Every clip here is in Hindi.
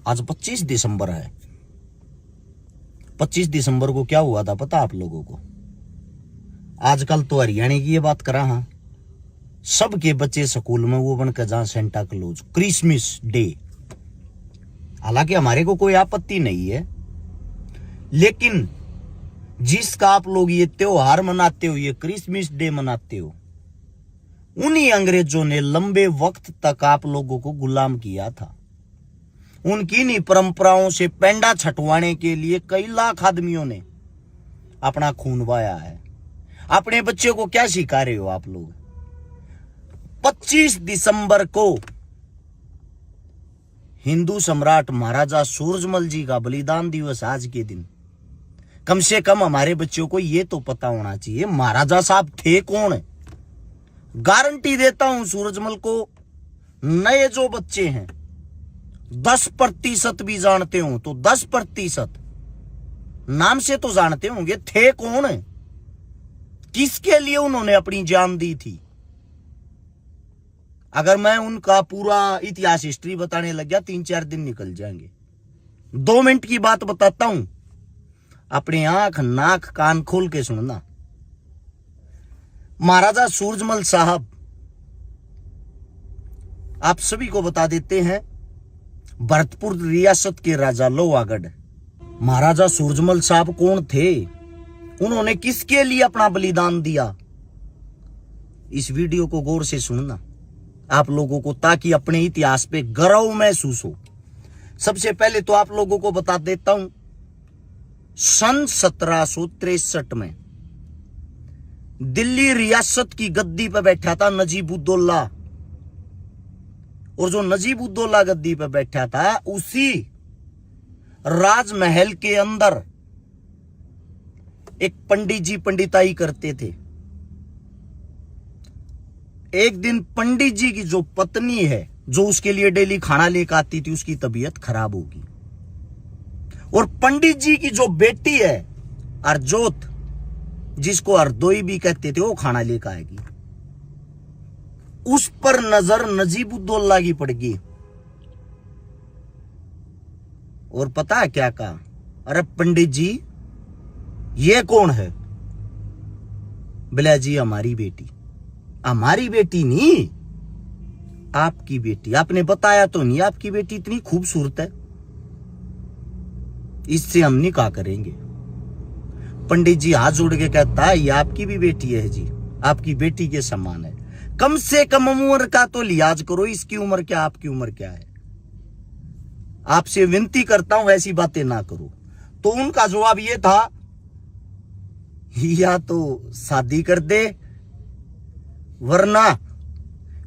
आज 25 दिसंबर है। 25 दिसंबर को क्या हुआ था पता आप लोगों को? आजकल तो हरियाणा की ये बात करा, हाँ, सबके बच्चे स्कूल में वो बनकर जहां सेंटा क्लॉज क्रिसमस डे। हालांकि हमारे को कोई आपत्ति नहीं है, लेकिन जिसका आप लोग ये त्योहार मनाते हो, ये क्रिसमस डे मनाते हो, उन्हीं अंग्रेजों ने लंबे वक्त तक आप लोगों को गुलाम किया था। उनकी नहीं परंपराओं से पेंडा छटवाने के लिए कई लाख आदमियों ने अपना खून बहाया है। अपने बच्चों को क्या सिखा रहे हो आप लोग? 25 दिसंबर को हिंदू सम्राट महाराजा सूरजमल जी का बलिदान दिवस। आज के दिन कम से कम हमारे बच्चों को यह तो पता होना चाहिए महाराजा साहब थे कौन। गारंटी देता हूं सूरजमल को नए जो बच्चे हैं 10% भी जानते हो तो 10% नाम से तो जानते होंगे थे कौन, किसके लिए उन्होंने अपनी जान दी थी। अगर मैं उनका पूरा इतिहास हिस्ट्री बताने लग गया 3-4 दिन निकल जाएंगे। 2 मिनट की बात बताता हूं, अपनी आंख नाक कान खोल के सुनना। महाराजा सूरजमल साहब, आप सभी को बता देते हैं, भरतपुर रियासत के राजा लोहागढ़। महाराजा सूरजमल साहब कौन थे? उन्होंने किसके लिए अपना बलिदान दिया? इस वीडियो को गौर से सुनना आप लोगों को, ताकि अपने इतिहास पे गर्व महसूस हो। सबसे पहले तो आप लोगों को बता देता हूं, सन 1763 में दिल्ली रियासत की गद्दी पर बैठा था नजीब-उद-दौला, और जो नजीब-उद-दौला गद्दी पर बैठा था उसी राजमहल के अंदर एक पंडित जी पंडिताई करते थे। एक दिन पंडित जी की जो पत्नी है, जो उसके लिए डेली खाना लेकर आती थी, उसकी तबीयत खराब होगी, और पंडित जी की जो बेटी है अर्जोत, जिसको अर्दोई भी कहते थे, वो खाना लेकर आएगी। उस पर नजर नजीब-उद-दौला की पड़गी, और पता है क्या कहा? अरे पंडित जी ये कौन है? बोला जी हमारी बेटी। हमारी बेटी नहीं, आपकी बेटी। आपने बताया तो नहीं आपकी बेटी इतनी खूबसूरत है, इससे हम निकाह करेंगे। पंडित जी हाथ जोड़ के कहता है ये आपकी भी बेटी है जी, आपकी बेटी के समान है, कम से कम उम्र का तो लिहाज करो, इसकी उम्र क्या आपकी उम्र क्या है, आपसे विनती करता हूं ऐसी बातें ना करो। तो उनका जवाब ये था, या तो शादी कर दे वरना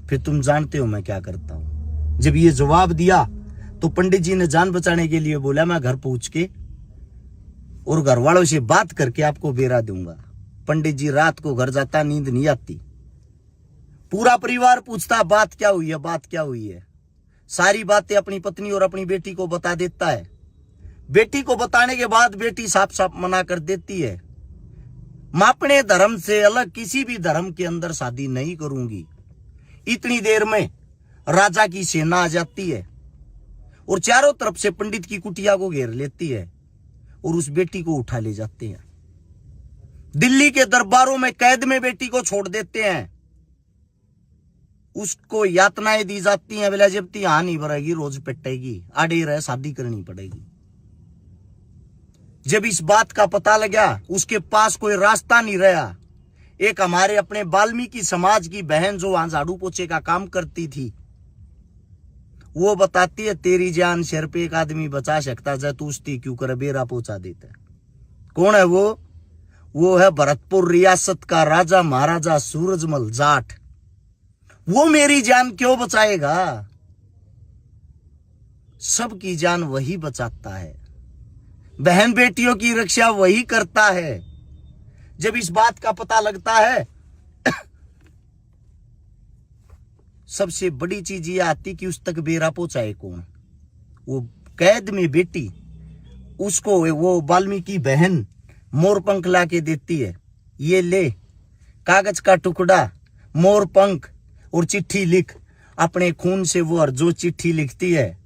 फिर तुम जानते हो मैं क्या करता हूं। जब ये जवाब दिया तो पंडित जी ने जान बचाने के लिए बोला मैं घर पहुंच के और घर वालों से बात करके आपको बेरा दूंगा। पंडित जी रात को घर जाता, नींद नहीं आती, पूरा परिवार पूछता बात क्या हुई है, बात क्या हुई है। सारी बातें अपनी पत्नी और अपनी बेटी को बता देता है। बेटी को बताने के बाद बेटी साफ साफ मना कर देती है, मैं अपने धर्म से अलग किसी भी धर्म के अंदर शादी नहीं करूंगी। इतनी देर में राजा की सेना आ जाती है और चारों तरफ से पंडित की कुटिया को घेर लेती है और उस बेटी को उठा ले जाते हैं। दिल्ली के दरबारों में कैद में बेटी को छोड़ देते हैं। उसको यातनाएं दी जाती हैं, बोला जब ती हाँ नहीं भरेगी रोज पिटेगी, आड़े रहे शादी करनी पड़ेगी। जब इस बात का पता लगा उसके पास कोई रास्ता नहीं रहा। एक हमारे अपने वाल्मीकि समाज की बहन जो वहां झाड़ू पोछे का काम करती थी, वो बताती है तेरी जान सिर पे एक आदमी बचा सकता है, तू उसती क्यों कर बेरा पोछा देता है। कौन है वो है भरतपुर रियासत का राजा महाराजा सूरजमल जाट। वो मेरी जान क्यों बचाएगा? सबकी जान वही बचाता है, बहन बेटियों की रक्षा वही करता है। जब इस बात का पता लगता है सबसे बड़ी चीज ये आती कि उस तक बेरा पहुंचाए कौन। वो कैद में बेटी, उसको वो वाल्मीकि बहन मोर पंख ला के देती है, ये ले कागज का टुकड़ा, मोर पंख और चिट्ठी लिख। अपने खून से वो जो चिट्ठी लिखती है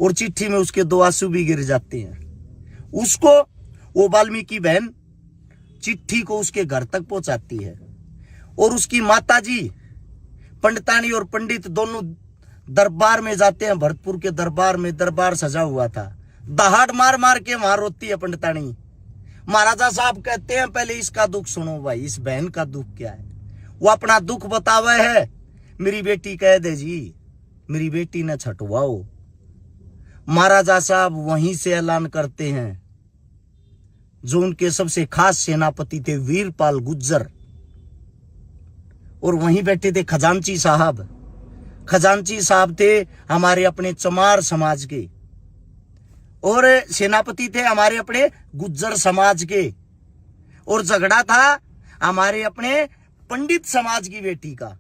और चिट्ठी में उसके 2 आंसू भी गिर जाते हैं। उसको वो वाल्मीकि बहन चिट्ठी को उसके घर तक पहुंचाती है और उसकी माताजी पंडितानी और पंडित दोनों दरबार में जाते हैं। भरतपुर के दरबार में दरबार सजा हुआ था, दहाड़ मार मार के वहां रोती है पंडितानी। महाराजा साहब कहते हैं पहले इसका दुख सुनो भाई, इस बहन का दुख क्या है। वो अपना दुख बतावे है, मेरी बेटी कह दे जी मेरी बेटी ने छटवाओ। महाराजा साहब वहीं से ऐलान करते हैं, जो उनके सबसे खास सेनापति थे वीरपाल गुज्जर, और वहीं बैठे थे खजांची साहब। खजांची साहब थे हमारे अपने चमार समाज के, और सेनापति थे हमारे अपने गुज्जर समाज के, और झगड़ा था हमारे अपने पंडित समाज की बेटी का।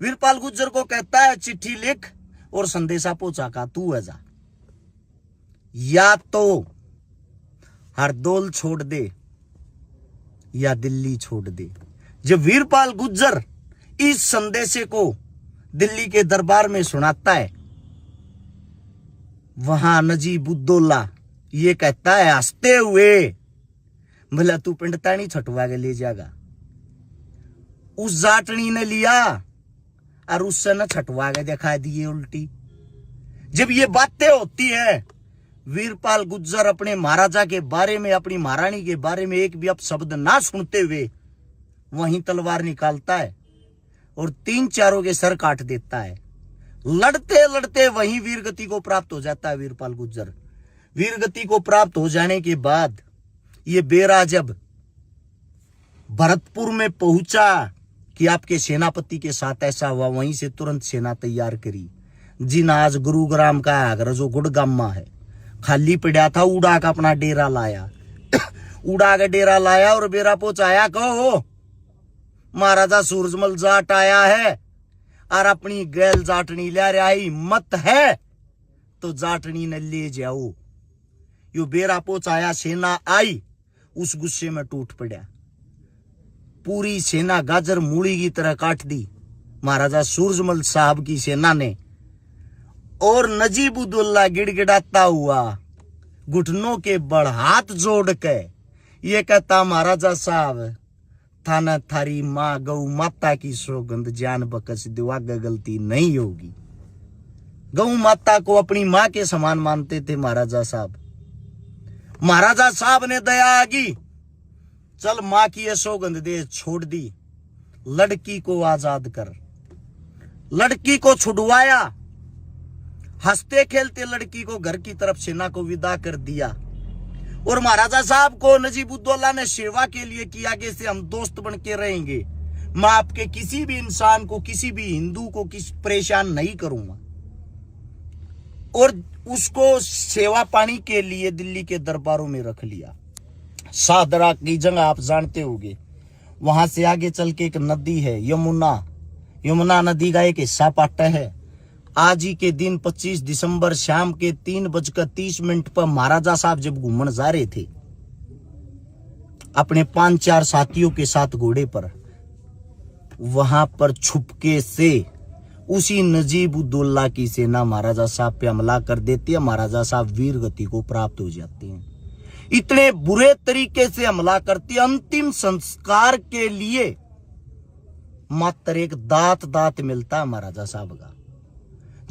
वीरपाल गुज्जर को कहता है चिट्ठी लिख और संदेशा पहुंचा का तू है जा, या तो हरदौल छोड़ दे या दिल्ली छोड़ दे। जब वीरपाल गुज्जर इस संदेशे को दिल्ली के दरबार में सुनाता है, वहां नजीबुद्दौला ये कहता है हंसते हुए, भला तू पंडितानी छटवा के ले जाएगा। उस जाटनी ने लिया और उससे न छटवा के दिखा दिए उल्टी। जब ये बातें होती है, वीरपाल गुज्जर अपने महाराजा के बारे में, अपनी महारानी के बारे में एक भी अपशब्द ना सुनते हुए वहीं तलवार निकालता है और 3-4 के सर काट देता है। लड़ते लड़ते वहीं वीरगति को प्राप्त हो जाता है वीरपाल गुज्जर। वीरगति को प्राप्त हो जाने के बाद ये बेरा जब भरतपुर में पहुंचा कि आपके सेनापति के साथ ऐसा हुआ, वहीं से तुरंत सेना तैयार करी। जिन आज गुरुग्राम का आगरा जो गुड़गामा है खाली पड़ा था, उड़ा का अपना डेरा लाया उड़ा का डेरा लाया और बेरा पहुंचाया। कहो महाराजा सूरजमल जाट आया है और अपनी गैल जाटनी ले रहा है, हिम्मत है तो जाटनी ने ले जाओ। यो बेरा पहुंचाया, सेना आई, उस गुस्से में टूट पड़ा, पूरी सेना गाजर मूली की तरह काट दी महाराजा सूरजमल साहब की सेना ने। और नजीबुद्दौला गिड़गिड़ाता हुआ घुटनों के बड़ हाथ जोड़ के ये कहता, महाराजा साहब थाना थारी माँ गौ माता की सौगंध जान बकस दो, आगे गलती नहीं होगी। गौ माता को अपनी माँ के समान मानते थे महाराजा साहब। महाराजा साहब ने दया आगी, चल माँ की ये सौगंध दे, छोड़ दी, लड़की को आजाद कर। लड़की को छुड़वाया, हंसते खेलते लड़की को घर की तरफ सेना को विदा कर दिया। और महाराजा साहब को नजीबुद्दौला ने सेवा के लिए कि आगे से हम दोस्त बन के रहेंगे, मैं आपके किसी भी इंसान को, किसी भी हिंदू को परेशान नहीं करूंगा। और उसको सेवा पानी के लिए दिल्ली के दरबारों में रख लिया। सादरा की जगह आप जानते होंगे, वहां से आगे चल के एक नदी है यमुना, यमुना नदी का एक हिस्सा पाटा है। आज ही के दिन 25 दिसंबर शाम के 3:30 पर महाराजा साहब जब घूमने जा रहे थे अपने 5-4 साथियों के साथ घोड़े पर, वहां पर छुपके से उसी नजीबुद्दौला की सेना महाराजा साहब पे हमला कर देती है। महाराजा साहब वीर गति को प्राप्त हो जाते हैं। इतने बुरे तरीके से हमला करती है, अंतिम संस्कार के लिए मात्र एक दांत मिलता है महाराजा साहब का।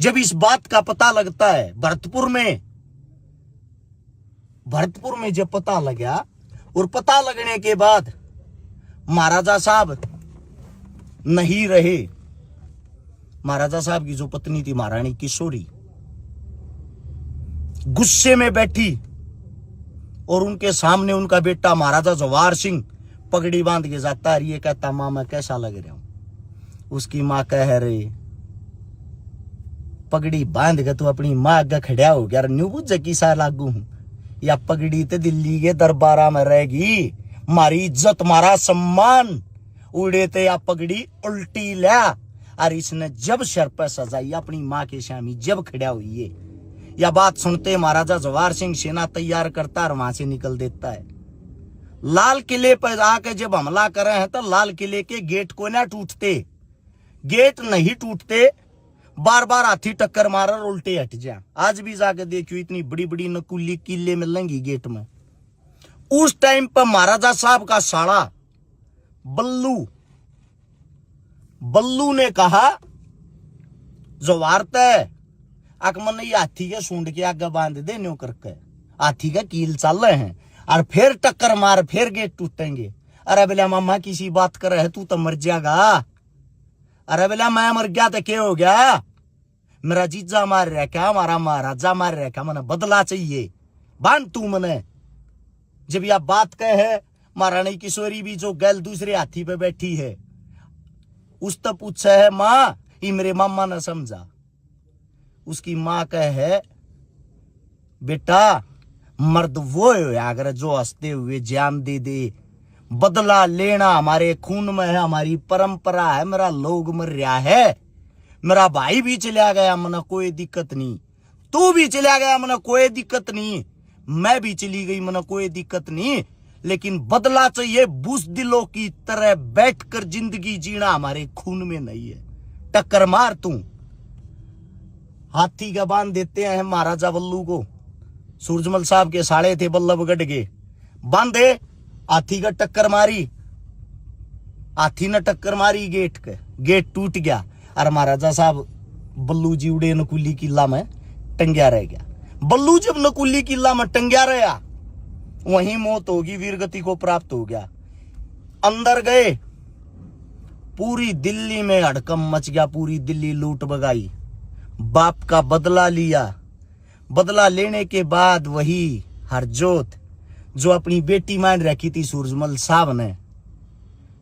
जब इस बात का पता लगता है भरतपुर में जब पता लगा, और पता लगने के बाद महाराजा साहब नहीं रहे। महाराजा साहब की जो पत्नी थी महारानी किशोरी, गुस्से में बैठी और उनके सामने उनका बेटा महाराजा जवाहर सिंह पगड़ी बांध के जाता है। ये कहता, मां मैं कैसा लग रहा हूं। उसकी मां कह रही, पगड़ी बांध के तू अपनी मां आगे खड़ा हो गया, न्यू बुझ की सा लागू हूं, या पगड़ी तो दिल्ली के दरबारा में रहेगी, मारी इज्जत मारा सम्मान उड़े ते या पगड़ी उल्टी ला। और इसने जब सर पर सजाई अपनी मां के सामने जब खड़ा हुई है, यह बात सुनते महाराजा जवाहर सिंह सेना तैयार करता और वहां से निकल देता है। लाल किले पर आके जब हमला करे हैं तो लाल किले के गेट को ना टूटते, गेट नहीं टूटते, बार बार हाथी टक्कर मार और उल्टे हट जा। आज भी जाके देखियो इतनी बड़ी बड़ी नकुली किले में लंगी गेट में। उस टाइम पर महाराजा साहब का साला बल्लू ने कहा जो वार्ता है आकमन ये हाथी के सूंड के आगे बांध दे न्यो करके, हाथी का कील चल रहे हैं और फिर टक्कर मार फिर गेट टूटेंगे। अरे बेला मामा किसी बात कर रहे तू तो मर जाएगा। अरे बेला मैं मर गया तो क्या हो गया, मेरा जीजा मार रहा क्या, हमारा महाराजा मार रहा क्या, मने बदला चाहिए बांध तू मने। जब यह बात कहे महारानी किशोरी भी जो गैल दूसरे हाथी पे बैठी है उस तब पूछा है माँ ये मेरे मामा ने समझा। उसकी माँ कहे बेटा मर्द वो है अगर जो हंसते हुए जान दे दे, बदला लेना हमारे खून में है, हमारी परंपरा है। मेरा लोग मर रहा है, मेरा भाई भी चला गया मना कोई दिक्कत नहीं, तू भी चला गया मना कोई दिक्कत नहीं, मैं भी चली गई मना कोई दिक्कत नहीं, लेकिन बदला चाहिए बुज़दिलों की तरह बैठकर जिंदगी जीना हमारे खून में नहीं है। टक्कर मार तू। हाथी का बांध देते हैं महाराजा बल्लू को। सूरजमल साहब के साड़े थे बल्लभगढ़ के, बांधे हाथी का टक्कर मारी, हाथी ने टक्कर मारी गेट के, गेट टूट गया और महाराजा साहब बल्लू जी उड़े नकुली किला में टंग्या रह गया। बल्लू जब नकुली किला में टंग्या रहा वहीं मौत होगी, वीरगति को प्राप्त हो गया। अंदर गए, पूरी दिल्ली में हड़कम मच गया, पूरी दिल्ली लूट बगाई, बाप का बदला लिया। बदला लेने के बाद वही हरजोत जो अपनी बेटी मान रखी थी सूरजमल साहब ने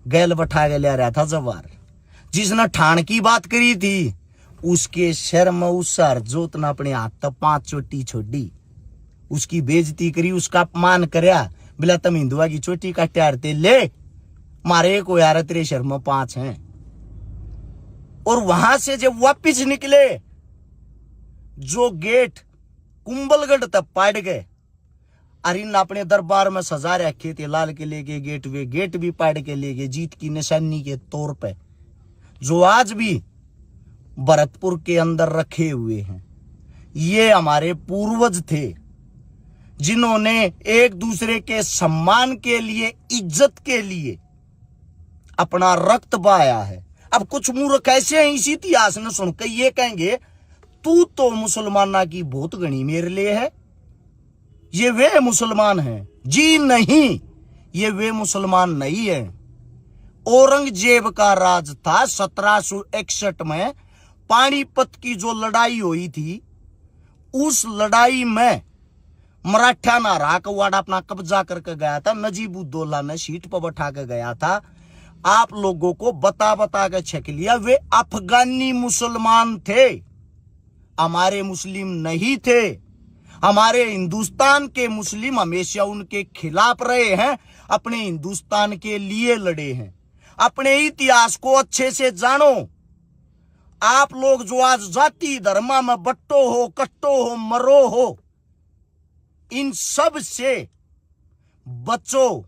गैल बैठा के ले रहा था जवार, जिसने ठाण की बात करी थी उसके शर में उस हरजोत ने अपने हाथ तक 5 चोटी छोड़ी, उसकी बेइज्जती करी, उसका अपमान करया। बिला तुम हिंदुआ की चोटी काटे ले मारे को यार तेरे शर में 5 हैं। और वहां से जब वापिस निकले जो गेट कुंभलगढ़ तक पाड़ गए, अरिन अपने दरबार में सजा रखे थे लाल किले के गेट, वे गेट भी पाड़ के ले गए जीत की निशानी के तौर पे, जो आज भी भरतपुर के अंदर रखे हुए हैं। ये हमारे पूर्वज थे जिन्होंने एक दूसरे के सम्मान के लिए, इज्जत के लिए अपना रक्त बहाया है। अब कुछ मूर्ख ऐसे हैं इसी इतिहास ने सुनकर ये कहेंगे तू तो मुसलमाना की बहुत गणी मेरे लिए है, ये वे मुसलमान हैं। जी नहीं, ये वे मुसलमान नहीं है। औरंगजेब का राज था 1761 में, पानीपत की जो लड़ाई हुई थी उस लड़ाई में मराठा ना राकवाड़ा अपना कब्जा करके गया था, नजीबुद्दौला ने सीट पर बैठा के गया था। आप लोगों को बता बता के छक लिया, वे अफगानी मुसलमान थे, हमारे मुस्लिम नहीं थे। हमारे हिंदुस्तान के मुस्लिम हमेशा उनके खिलाफ रहे हैं, अपने हिंदुस्तान के लिए लड़े हैं। अपने इतिहास को अच्छे से जानो। आप लोग जो आज जाति धर्म में बट्टो हो, कट्टो हो, मरो हो, इन सब से बचो।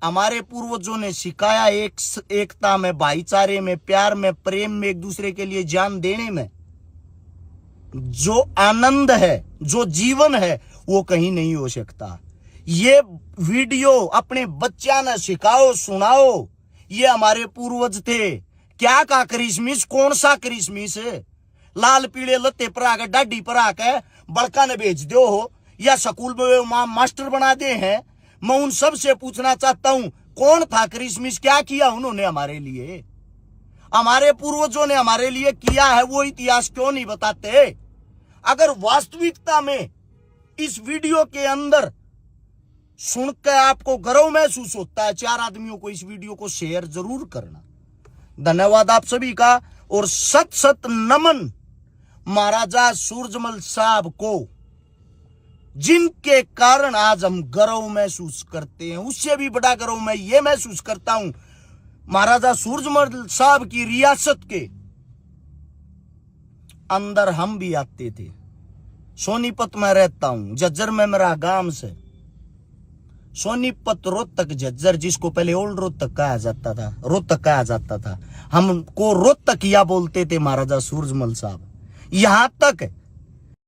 हमारे पूर्वजों ने सिखाया एकता में, भाईचारे में, प्यार में, प्रेम में, एक दूसरे के लिए जान देने में। जो आनंद है, जो जीवन है, वो कहीं नहीं हो सकता। ये वीडियो अपने बच्चा ने सिखाओ, सुनाओ। ये हमारे पूर्वज थे। क्या का क्रिसमिस, कौन सा क्रिसमिस है? लाल पीले लत्ते पर आकर डाडी पर आकर बड़का ने भेज दो हो या स्कूल में मास्टर बना दे हैं। मैं उन सब से पूछना चाहता हूं कौन था क्रिसमिस, क्या किया उन्होंने हमारे लिए? हमारे पूर्वजों ने हमारे लिए किया है, वो इतिहास क्यों नहीं बताते? अगर वास्तविकता में इस वीडियो के अंदर सुनकर आपको गर्व महसूस होता है, 4 आदमियों को इस वीडियो को शेयर जरूर करना। धन्यवाद आप सभी का और सत सत नमन महाराजा सूरजमल साहब को, जिनके कारण आज हम गर्व महसूस करते हैं। उससे भी बड़ा गर्व मैं ये महसूस करता हूं, महाराजा सूरजमल साहब की रियासत के अंदर हम भी आते थे। सोनीपत में रहता हूं, जज्जर में मेरा गांव से। सोनीपत, रोहतक, झज्जर, जिसको पहले ओल्ड रोहतक कहा जाता था, रोहतक कहा जाता था, हमको रोहतकिया बोलते थे महाराजा सूरजमल साहब। यहां तक